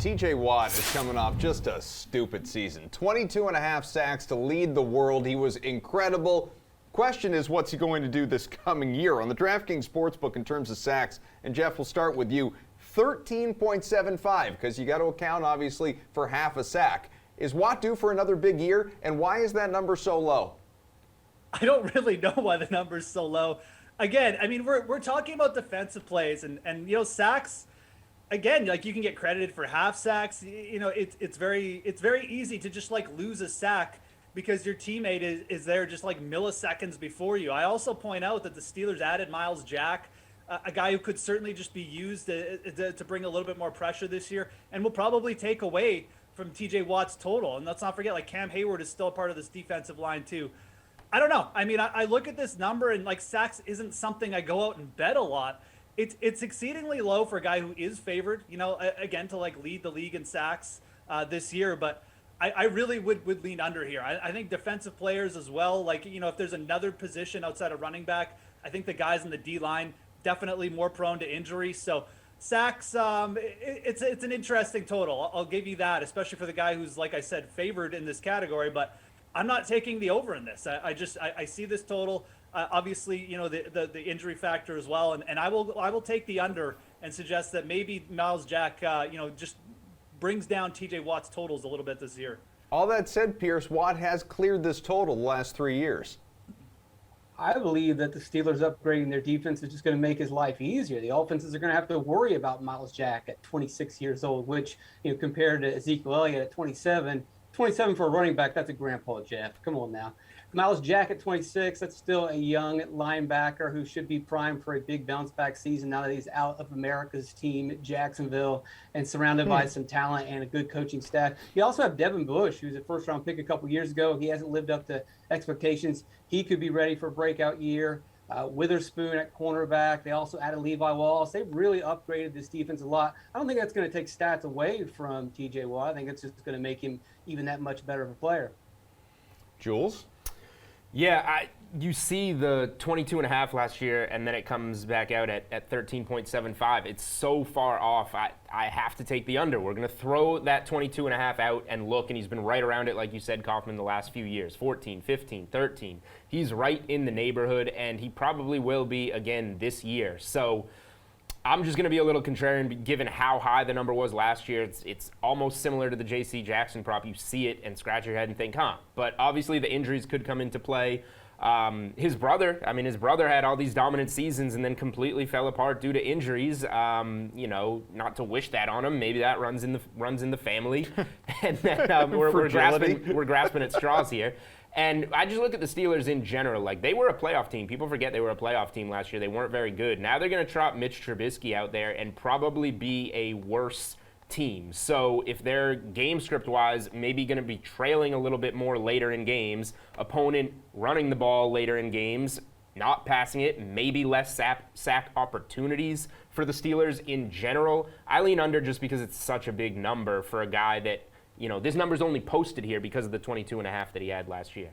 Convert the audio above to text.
TJ Watt is coming off just a stupid season. 22 and a half sacks to lead the world. He was incredible. Question is, what's he going to do this coming year? On the DraftKings Sportsbook in terms of sacks, and Jeff, we'll start with you, 13.75, because you got to account, obviously, for half a sack. Is Watt due for another big year, and why is that number so low? I don't really know why the number's so low. Again, I mean, we're talking about defensive plays, and you know, sacks. Again, like, you can get credited for half sacks. You know, it's very easy to just like lose a sack because your teammate is there just like milliseconds before you. I also point out that the Steelers added Myles Jack, a guy who could certainly just be used to bring a little bit more pressure this year, and will probably take away from TJ Watt's total. And let's not forget, like, Cam Hayward is still a part of this defensive line too. I don't know. I mean, I look at this number, and like, sacks isn't something I go out and bet a lot. It's exceedingly low for a guy who is favored, you know, again, to like lead the league in sacks this year. But I really would lean under here. I think defensive players as well, like, you know, if there's another position outside of running back, I think the guys in the D line definitely more prone to injury. So sacks, it's an interesting total. I'll give you that, especially for the guy who's, like I said, favored in this category. But I'm not taking the over in this. I see this total. Obviously, you know, the injury factor as well, and I will take the under and suggest that maybe Myles Jack, you know, just brings down TJ Watt's totals a little bit this year. All that said, Pierce, Watt has cleared this total the last 3 years. I believe that the Steelers upgrading their defense is just going to make his life easier. The offenses are going to have to worry about Myles Jack at 26 years old, which, you know, compared to Ezekiel Elliott at 27 for a running back, that's a grandpa, Jeff. Come on now. Myles Jack at 26, that's still a young linebacker who should be primed for a big bounce-back season now that he's out of America's team at Jacksonville and surrounded by some talent and a good coaching staff. You also have Devin Bush, who's a first-round pick a couple years ago. He hasn't lived up to expectations. He could be ready for a breakout year. Witherspoon at cornerback. They also added Levi Wallace. They've really upgraded this defense a lot. I don't think that's going to take stats away from TJ Watt. I think it's just going to make him even that much better of a player. Jules? Yeah, you see the 22 and a half last year, and then it comes back out at 13.75. It's so far off. I have to take the under. We're going to throw that 22 and a half out and look, and he's been right around it, like you said, Kaufman, the last few years. 14, 15, 13. He's right in the neighborhood, and he probably will be again this year. So I'm just going to be a little contrarian given how high the number was last year. It's almost similar to the J.C. Jackson prop. You see it and scratch your head and think, huh. But obviously the injuries could come into play. His brother had all these dominant seasons and then completely fell apart due to injuries. You know, not to wish that on him. Maybe that runs in the family. And then we're grasping at straws here. And I just look at the Steelers in general. Like, they were a playoff team. People forget they were a playoff team last year. They weren't very good. Now they're going to trot Mitch Trubisky out there and probably be a worse team. So if they're game script-wise maybe going to be trailing a little bit more later in games, opponent running the ball later in games, not passing it, maybe less sack opportunities for the Steelers in general, I lean under just because it's such a big number for a guy that, you know, this number's only posted here because of the 22 and a half that he had last year.